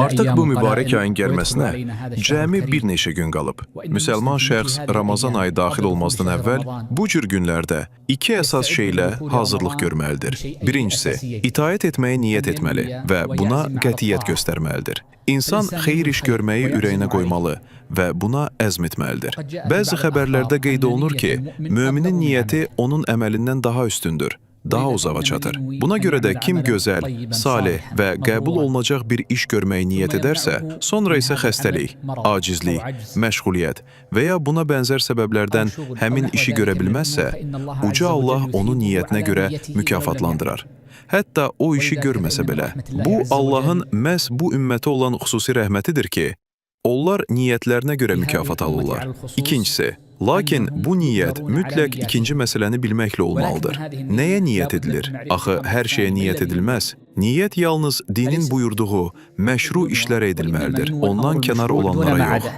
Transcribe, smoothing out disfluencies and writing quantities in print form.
Artıq bu mübarək ayın gəlməsinə cəmi bir neçə gün qalıb. Müsəlman şəxs Ramazan ayı daxil olmazdan əvvəl bu cür günlərdə iki əsas şeylə hazırlıq görməlidir. Birincisi, itaət etməyə niyyət etməli və buna qətiyyət göstərməlidir. İnsan xeyir iş görməyi ürəyinə qoymalı və buna əzm etməlidir. Bəzi xəbərlərdə qeyd olunur ki, möminin niyyəti onun əməlindən daha üstündür, daha uzağa çatır. Buna görə də kim gözəl, salih və qəbul olunacaq bir iş görməyi niyyət edərsə, sonra isə xəstəlik, acizlik, məşğuliyyət və ya buna bənzər səbəblərdən həmin işi görə bilməzsə, Uca Allah onu niyyətinə görə mükafatlandırar. Hətta o işi görməsə belə. Bu, Allahın məhz bu ümmətə olan xüsusi rəhmətidir ki, onlar niyyətlərinə görə mükafat alırlar. İkincisi, lakin bu niyyət mütləq ikinci məsələni bilməklə olmalıdır. Nəyə niyyət edilir? Axı, hər şeyə niyyət edilməz. Niyyət yalnız dinin buyurduğu məşru işlərə edilməlidir, ondan kənar olanlara yox.